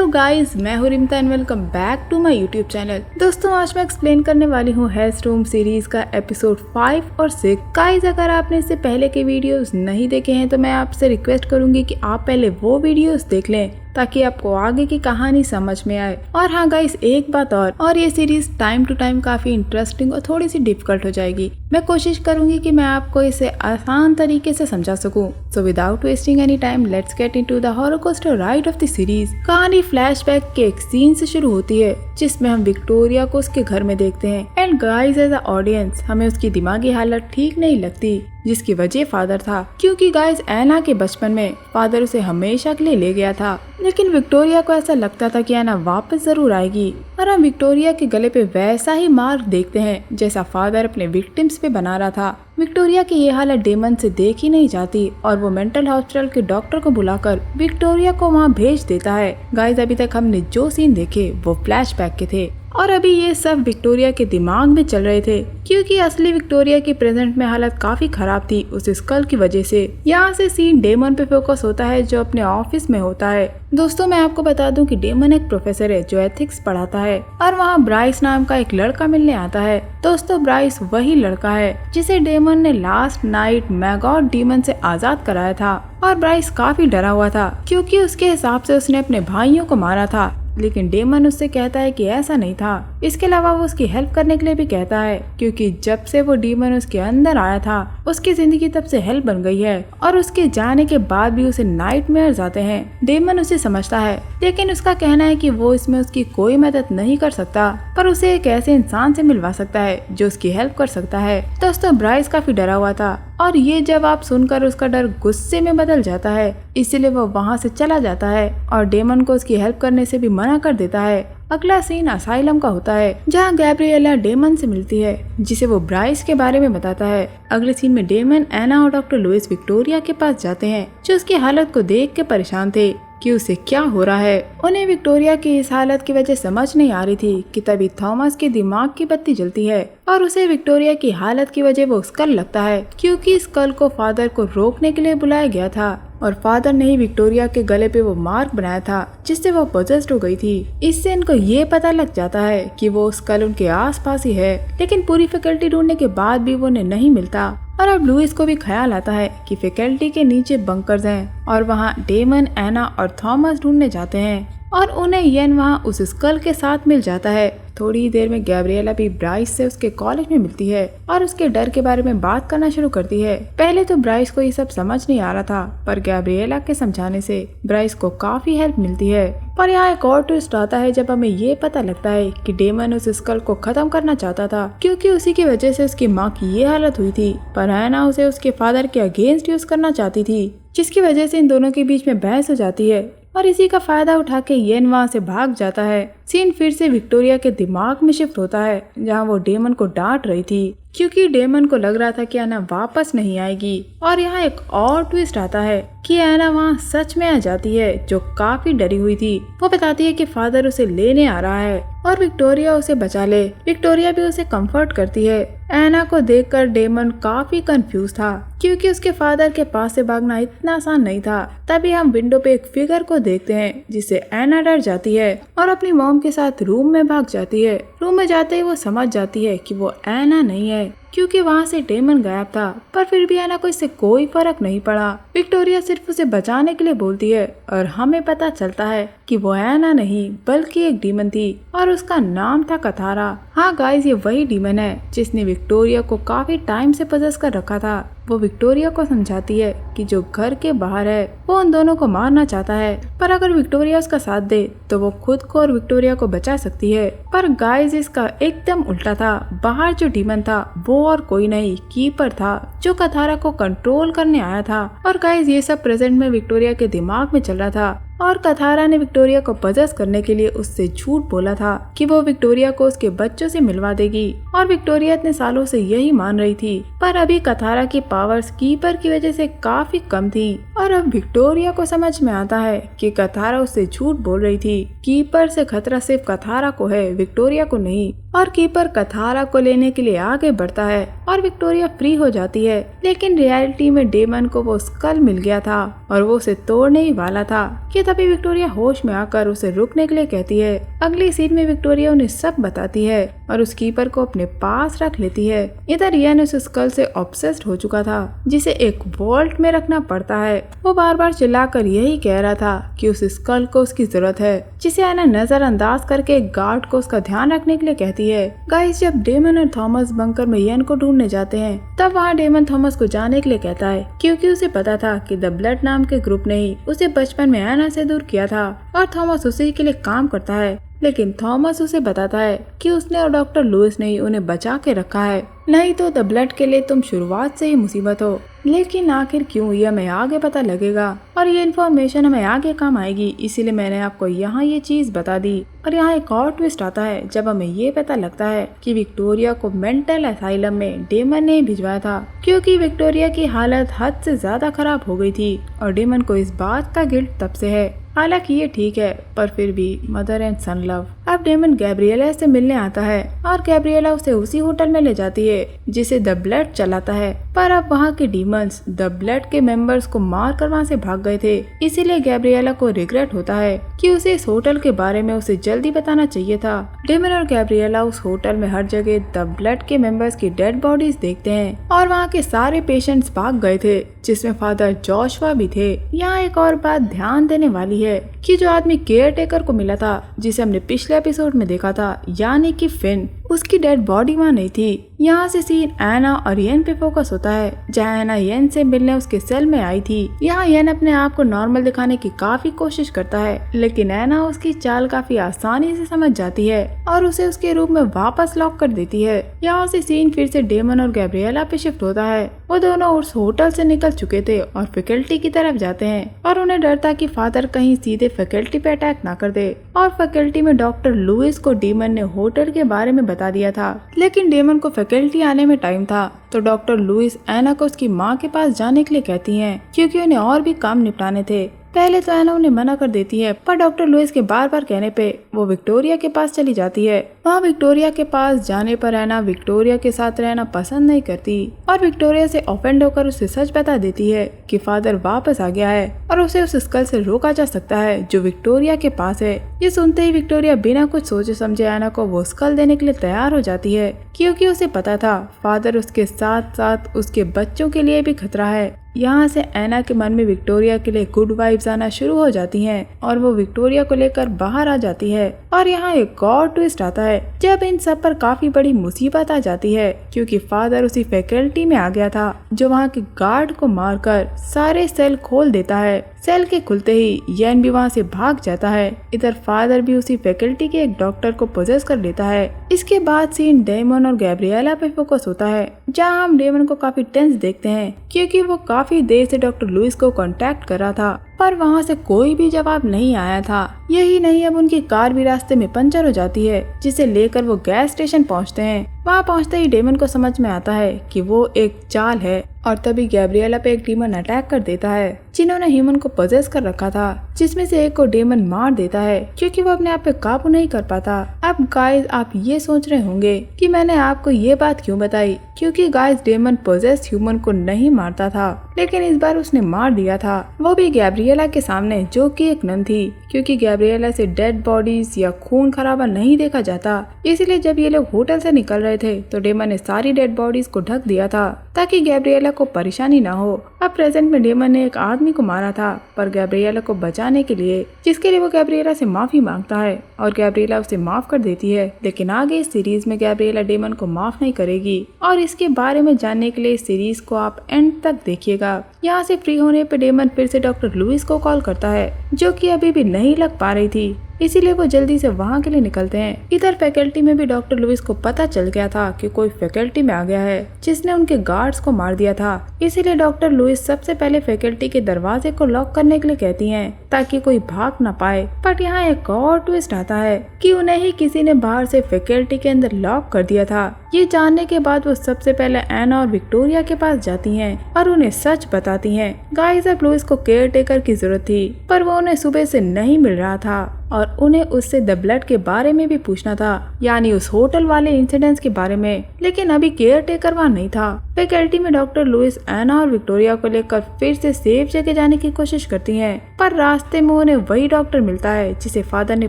Guys, मैं हूँ Rimta and welcome back to my YouTube channel. दोस्तों, आज मैं एक्सप्लेन करने वाली हूँ हेल्सटॉर्म सीरीज का एपिसोड 5 और 6। गाइस, अगर आपने इससे पहले के वीडियोस नहीं देखे हैं तो मैं आपसे रिक्वेस्ट करूंगी कि आप पहले वो वीडियोस देख लें ताकि आपको आगे की कहानी समझ में आए। और हाँ गाइस, एक बात और ये सीरीज टाइम टू टाइम काफी इंटरेस्टिंग और थोड़ी सी डिफिकल्ट हो जाएगी। मैं कोशिश करूंगी कि मैं आपको इसे आसान तरीके से समझा सकूं। So without wasting any time, let's get into the horror coaster ride of the series. कहानी फ्लैशबैक के एक सीन से शुरू होती है जिसमें हम विक्टोरिया को उसके घर में देखते हैं। And guys, as a audience हमें उसकी दिमागी हालत ठीक नहीं लगती, जिसकी वजह फादर था। क्योंकि गाइस, एना के बचपन में फादर उसे हमेशा के लिए ले गया था, लेकिन विक्टोरिया को ऐसा लगता था कि एना वापस जरूर आएगी। और हम विक्टोरिया के गले पे वैसा ही मार्क देखते हैं जैसा फादर अपने विक्टिम्स पे बना रहा था। विक्टोरिया की ये हालत डेमन से देखी नहीं जाती और वो मेंटल हॉस्पिटल के डॉक्टर को बुलाकर विक्टोरिया को वहाँ भेज देता है। गाइस, अभी तक हमने जो सीन देखे वो फ्लैशबैक के थे और अभी ये सब विक्टोरिया के दिमाग में चल रहे थे, क्योंकि असली विक्टोरिया की प्रेजेंट में हालत काफी खराब थी उस स्कल की वजह से। यहाँ से सीन डेमन पे फोकस होता है जो अपने ऑफिस में होता है। दोस्तों, मैं आपको बता दूं कि डेमन एक प्रोफेसर है जो एथिक्स पढ़ाता है और वहाँ ब्राइस नाम का एक लड़का मिलने आता है। दोस्तों, ब्राइस वही लड़का है जिसे डेमन ने लास्ट नाइट मैगॉट डीमन से आजाद कराया था। और ब्राइस काफी डरा हुआ था क्योंकि उसके हिसाब से उसने अपने भाइयों को मारा था, लेकिन डेमन उससे कहता है कि ऐसा नहीं था। इसके अलावा वो उसकी हेल्प करने के लिए भी कहता है, क्योंकि जब से वो डीमन उसके अंदर आया था उसकी जिंदगी तब से हेल्प बन गई है और उसके जाने के बाद भी उसे नाइटमेयर्स आते हैं। डेमन उसे समझता है, लेकिन उसका कहना है कि वो इसमें उसकी कोई मदद नहीं कर सकता, पर उसे एक ऐसे इंसान से मिलवा सकता है जो उसकी हेल्प कर सकता है। दोस्तों, ब्राइस काफी डरा हुआ था और ये जवाब सुनकर उसका डर गुस्से में बदल जाता है, इसीलिए वो वहाँ से चला जाता है और डेमन को उसकी हेल्प करने से भी मना कर देता है। अगला सीन असाइलम का होता है जहाँ गैब्रिएला डेमन से मिलती है, जिसे वो ब्राइस के बारे में बताता है। अगले सीन में डेमन, एना और डॉक्टर लुइस विक्टोरिया के पास जाते हैं, जो उसकी हालत को देख के परेशान थे कि उसे क्या हो रहा है। उन्हें विक्टोरिया की इस हालत की वजह समझ नहीं आ रही थी कि तभी थॉमस के दिमाग की बत्ती जलती है और उसे विक्टोरिया की हालत की वजह वो स्कल लगता है, क्योंकि स्कल को फादर को रोकने के लिए बुलाया गया था और फादर ने ही विक्टोरिया के गले पे वो मार्क बनाया था जिससे वो पोजेस्ड हो गई थी। इससे इनको ये पता लग जाता है कि वो स्कल उनके आसपास ही है, लेकिन पूरी फैकल्टी ढूंढने के बाद भी वो उन्हें नहीं मिलता। और अब लुइस को भी ख्याल आता है कि फैकल्टी के नीचे बंकर्स हैं और वहाँ डेमन, एना और थॉमस ढूंढने जाते हैं और उन्हें येन वहाँ उस स्कल के साथ मिल जाता है। थोड़ी ही देर में गैब्रिएला भी ब्राइस से उसके कॉलेज में मिलती है और उसके डर के बारे में बात करना शुरू करती है। पहले तो ब्राइस को ये सब समझ नहीं आ रहा था, पर गैब्रिएला के समझाने से ब्राइस को काफी हेल्प मिलती है। पर यहाँ एक और ट्विस्ट आता है जब हमें ये पता लगता है कि डेमन उस स्कल को खत्म करना चाहता था, क्योंकि उसी की वजह से उसकी माँ की ये हालत हुई थी। पर एना उसे उसके फादर के अगेंस्ट यूज करना चाहती थी, जिसकी वजह से इन दोनों के बीच में बहस हो जाती है और इसी का फायदा उठा के येन वहाँ से भाग जाता है। सीन फिर से विक्टोरिया के दिमाग में शिफ्ट होता है जहाँ वो डेमन को डांट रही थी, क्योंकि डेमन को लग रहा था कि एना वापस नहीं आएगी। और यहाँ एक और ट्विस्ट आता है कि एना वहाँ सच में आ जाती है, जो काफी डरी हुई थी। वो बताती है कि फादर उसे लेने आ रहा है और विक्टोरिया उसे बचा ले। विक्टोरिया भी उसे कंफर्ट करती है। एना को देखकर डेमन काफी कंफ्यूज था, क्योंकि उसके फादर के पास से भागना इतना आसान नहीं था। तभी हम विंडो पे एक फिगर को देखते हैं जिससे एना डर जाती है और अपनी मॉम के साथ रूम में भाग जाती है। रूम में जाते ही वो समझ जाती है कि वो एना नहीं है, क्योंकि वहाँ से डेमन गायब था। पर फिर भी एना को इससे कोई फर्क नहीं पड़ा। विक्टोरिया सिर्फ उसे बचाने के लिए बोलती है और हमें पता चलता है कि वो एना नहीं बल्कि एक डीमन थी और उसका नाम था कथारा। हाँ गाइस, ये वही डीमन है जिसने विक्टोरिया को काफी टाइम से पजेस कर रखा था। वो विक्टोरिया को समझाती है कि जो घर के बाहर है वो उन दोनों को मारना चाहता है, पर अगर विक्टोरिया उसका साथ दे तो वो खुद को और विक्टोरिया को बचा सकती है। पर गाइस, इसका एकदम उल्टा था। बाहर जो डीमन था वो और कोई नहीं, कीपर था, जो कथारा को कंट्रोल करने आया था। और गाइस, ये सब प्रेजेंट में विक्टोरिया के दिमाग में चल रहा था और कथारा ने विक्टोरिया को पजेस करने के लिए उससे झूठ बोला था कि वो विक्टोरिया को उसके बच्चों से मिलवा देगी, और विक्टोरिया इतने सालों से यही मान रही थी। पर अभी कथारा की पावर्स कीपर की वजह से काफी कम थी और अब विक्टोरिया को समझ में आता है कि कथारा उससे झूठ बोल रही थी। कीपर से खतरा सिर्फ कथारा को है, विक्टोरिया को नहीं। और कीपर कथारा को लेने के लिए आगे बढ़ता है और विक्टोरिया फ्री हो जाती है। लेकिन रियलिटी में डेमन को वो स्कल मिल गया था और वो उसे तोड़ने ही वाला था कि तभी विक्टोरिया होश में आकर उसे रुकने के लिए कहती है। अगली सीन में विक्टोरिया उन्हें सब बताती है और उस कीपर को अपने पास रख लेती है। इधर इयान उस स्कल से ऑब्सेस्ड हो चुका था जिसे एक वॉल्ट में रखना पड़ता है। वो बार बार चिल्लाकर यही कह रहा था कि उस स्कल को उसकी जरूरत है, जिसे एना नजरअंदाज करके एक गार्ड को उसका ध्यान रखने के लिए कहती है। गाइस, जब डेमन और थॉमस बंकर में इयान को ढूंढने जाते हैं तब वहाँ डेमन थॉमस को जाने के लिए कहता है क्योंकि उसे पता था कि द ब्लड नाम के ग्रुप ने ही उसे बचपन में एना से दूर किया था और थॉमस उसी के लिए काम करता है। लेकिन थॉमस उसे बताता है कि उसने और डॉक्टर लुइस ने ही उन्हें बचा के रखा है, नहीं तो द ब्लड के लिए तुम शुरुआत से ही मुसीबत हो। लेकिन आखिर क्यों, ये हमें आगे पता लगेगा और ये इन्फॉर्मेशन हमें आगे काम आएगी, इसीलिए मैंने आपको यहाँ ये चीज बता दी। और यहाँ एक और ट्विस्ट आता है जब हमें ये पता लगता है कि विक्टोरिया को मेंटल असाइलम में डेमन ने भिजवाया था क्योंकि विक्टोरिया की हालत हद से ज्यादा खराब हो गई थी और डेमन को इस बात का गिल्ट तब से है। हालांकि ये ठीक है पर फिर भी मदर एंड सन लव। अब डेमन गैब्रिएला से मिलने आता है और गैब्रिएला उसे उसी होटल में ले जाती है जिसे द ब्लड चलाता है। पर अब वहाँ के डीमंस द ब्लड के मेंबर्स को मार कर वहाँ से भाग गए थे, इसीलिए गैब्रिएला को रिग्रेट होता है कि उसे इस होटल के बारे में उसे जल्दी बताना चाहिए था। डेमन और गैब्रिएला उस होटल में हर जगह द ब्लड के मेंबर्स की डेड बॉडीज देखते हैं और वहाँ के सारे पेशेंट्स भाग गए थे जिसमें फादर जोशुआ भी थे। यहाँ एक और बात ध्यान देने वाली है कि जो आदमी केयर टेकर को मिला था जिसे हमने पिछले एपिसोड में देखा था यानी कि फिन, उसकी डेड बॉडी वहाँ नहीं थी। यहाँ से सीन एना और येन पे फोकस होता है जहाँ एना येन से मिलने उसके सेल में आई थी। यहाँ येन अपने आप को नॉर्मल दिखाने की काफी कोशिश करता है लेकिन एना उसकी चाल काफी आसानी से समझ जाती है और उसे उसके रूम में वापस लॉक कर देती है। यहाँ से सीन फिर से डेमन और गैब्रिएला पे शिफ्ट होता है। वो दोनों उस होटल से निकल चुके थे और फैकल्टी की तरफ जाते हैं और उन्हें डर था कि फादर कहीं सीधे फैकल्टी पे अटैक ना कर दे। और फैकल्टी में डॉक्टर लुइस को डेमन ने होटल के बारे में बता दिया था, लेकिन डेमन को फैकल्टी आने में टाइम था तो डॉक्टर लुइस एना को उसकी माँ के पास जाने के लिए कहती हैं क्योंकि उन्हें और भी काम निपटाने थे। पहले तो एना उन्हें मना कर देती है पर डॉक्टर लुइस के बार बार कहने पे वो विक्टोरिया के पास चली जाती है। वहाँ विक्टोरिया के पास जाने पर एना विक्टोरिया के साथ रहना पसंद नहीं करती और विक्टोरिया से ऑफेंड होकर उसे सच बता देती है कि फादर वापस आ गया है और उसे उस स्कल से रोका जा सकता है जो विक्टोरिया के पास है। ये सुनते ही विक्टोरिया बिना कुछ सोचे समझे एना को वो स्कल देने के लिए तैयार हो जाती है क्योंकि उसे पता था फादर उसके साथ साथ उसके बच्चों के लिए भी खतरा है। यहाँ से एना के मन में विक्टोरिया के लिए गुड वाइब्स आना शुरू हो जाती हैं और वो विक्टोरिया को लेकर बाहर आ जाती है। और यहाँ एक और ट्विस्ट आता है जब इन सब पर काफी बड़ी मुसीबत आ जाती है क्योंकि फादर उसी फैकल्टी में आ गया था जो वहाँ के गार्ड को मारकर सारे सेल खोल देता है। सेल के खुलते ही येन भी वहाँ से भाग जाता है। इधर फादर भी उसी फैकल्टी के एक डॉक्टर को पोजेस कर लेता है। इसके बाद सीन डेमन और गैब्रिएला पे फोकस होता है जहाँ हम डेमन को काफी टेंस देखते हैं क्योंकि वो काफी देर से डॉक्टर लुइस को कांटेक्ट कर रहा था पर वहाँ से कोई भी जवाब नहीं आया था। यही नहीं, अब उनकी कार भी रास्ते में पंचर हो जाती है जिसे लेकर वो गैस स्टेशन पहुँचते हैं। वहाँ पहुँचते ही डेमन को समझ में आता है कि वो एक चाल है और तभी गैब्रिएला पे एक डीमन अटैक कर देता है जिन्होंने ह्यूमन को पोजेस कर रखा था, जिसमें से एक को डेमन मार देता है क्योंकि वो अपने आप पे काबू नहीं कर पाता। अब गाइस, आप ये सोच रहे होंगे कि मैंने आपको ये बात क्यों बताई, क्योंकि गाइस डेमन पोजेस ह्यूमन को नहीं मारता था लेकिन इस बार उसने मार दिया था, वो भी गैब्रिएला के सामने जो कि एक नन थी क्योंकि गैब्रिएला से डेड बॉडीज या खून खराबा नहीं देखा जाता। इसलिए जब ये लोग होटल से निकल रहे थे तो डेमन ने सारी डेड बॉडीज को ढक दिया था ताकि गैब्रिएला को परेशानी ना हो। अब प्रेजेंट में डेमन ने एक आदमी को मारा था पर गैब्रिएला को बचाने के लिए, जिसके लिए वो गैब्रिएला से माफी मांगता है और गैब्रिएला उसे माफ कर देती है। लेकिन आगे इस सीरीज में गैब्रिएला डेमन को माफ नहीं करेगी और इसके बारे में जानने के लिए इस सीरीज को आप एंड तक देखिएगा। यहाँ से फ्री होने पे डेमन फिर से डॉक्टर लुइस को कॉल करता है जो कि अभी भी नहीं लग पा रही थी, इसीलिए वो जल्दी से वहाँ के लिए निकलते हैं। इधर फैकल्टी में भी डॉक्टर लुइस को पता चल गया था कि कोई फैकल्टी में आ गया है जिसने उनके गार्ड्स को मार दिया था, इसीलिए डॉक्टर लुइस सबसे पहले फैकल्टी के दरवाजे को लॉक करने के लिए कहती हैं ताकि कोई भाग न पाए। बट यहाँ एक और ट्विस्ट आता है कि उन्हें ही किसी ने बाहर से फैकल्टी के अंदर लॉक कर दिया था। ये जानने के बाद वो सबसे पहले एना और विक्टोरिया के पास जाती हैं और उन्हें सच बताती हैं। गाइस, अब लुइस को केयर टेकर की जरूरत थी पर वो उन्हें सुबह से नहीं मिल रहा था। और उन्हें उससे द ब्लड के बारे में भी पूछना था, यानी उस होटल वाले इंसिडेंट्स के बारे में। लेकिन अभी केयर टेकर वहाँ नहीं था। फैकल्टी में डॉक्टर लुइस एना और विक्टोरिया को लेकर फिर से सेफ जगह जाने की कोशिश करती हैं, पर रास्ते में उन्हें वही डॉक्टर मिलता है जिसे फादर ने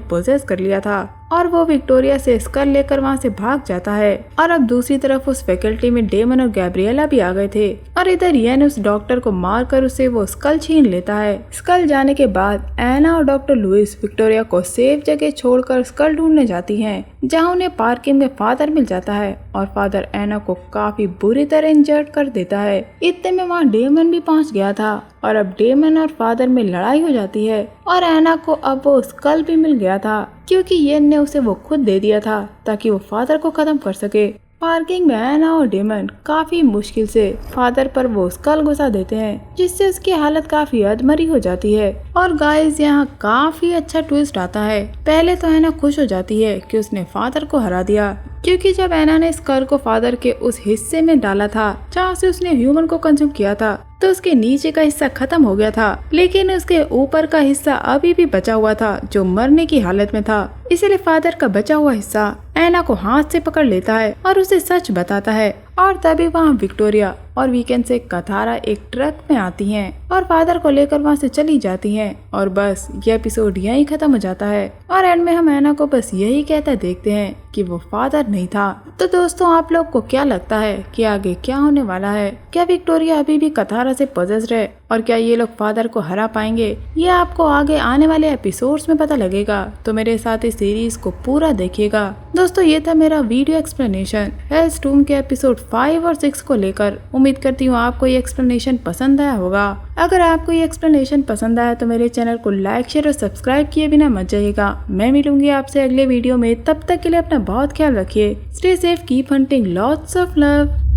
पोजेस कर लिया था और वो विक्टोरिया से स्कल लेकर वहाँ से भाग जाता है। और अब दूसरी तरफ उस फैकल्टी में डेमन और गैब्रिएला भी आ गए थे और इधर येन उस डॉक्टर को मारकर उसे वो स्कल छीन लेता है। स्कल जाने के बाद एना और डॉक्टर लुइस विक्टोरिया को सेफ जगह छोड़कर स्कल ढूंढने जाती हैं, जहाँ उन्हें पार्किंग में फादर मिल जाता है और फादर एना को काफी बुरी तरह इंजर्ड कर देता है। इतने में वहाँ डेमन भी पहुँच गया था और अब डेमन और फादर में लड़ाई हो जाती है और एना को अब वो स्कल भी मिल गया था, क्योंकि येन ने उसे वो खुद दे दिया था ताकि वो फादर को खत्म कर सके। पार्किंग में एना और डेमन काफी मुश्किल से फादर पर वो स्कल घुसा देते हैं, जिससे उसकी हालत काफी अधमरी हो जाती है। और गाइस यहाँ काफी अच्छा ट्विस्ट आता है। पहले तो एना खुश हो जाती है कि उसने फादर को हरा दिया, क्योंकि जब एना ने स्कल को फादर के उस हिस्से में डाला था जहाँ से उसने ह्यूमन को कंज्यूम किया था, तो उसके नीचे का हिस्सा खत्म हो गया था, लेकिन उसके ऊपर का हिस्सा अभी भी बचा हुआ था जो मरने की हालत में था। इसलिए फादर का बचा हुआ हिस्सा एना को हाथ से पकड़ लेता है और उसे सच बताता है। और तभी वहाँ विक्टोरिया और वीकेंड से कथारा एक ट्रक में आती हैं और फादर को लेकर वहाँ से चली जाती हैं और बस ये एपिसोड यहीं खत्म हो जाता है। और एंड में हम एना को बस यही कहता देखते हैं कि वो फादर नहीं था। तो दोस्तों, आप लोग को क्या लगता है कि आगे क्या होने वाला है? क्या विक्टोरिया अभी भी कथारा से पॉजेस्ड है और क्या ये लोग फादर को हरा पाएंगे? ये आपको आगे आने वाले एपिसोड्स में पता लगेगा, तो मेरे साथ इस सीरीज को पूरा देखिएगा। दोस्तों, ये था मेरा वीडियो एक्सप्लेनेशन हेल्सटूम के एपिसोड 5 और 6 को लेकर। उम्मीद करती हूँ आपको ये एक्सप्लेनेशन पसंद आया होगा। अगर आपको ये एक्सप्लेनेशन पसंद आया तो मेरे चैनल को लाइक, शेयर और सब्सक्राइब किए बिना मत जाइएगा। मैं मिलूंगी आपसे अगले वीडियो में, तब तक के लिए अपना बहुत ख्याल रखिए। Stay safe, keep hunting, lots of love.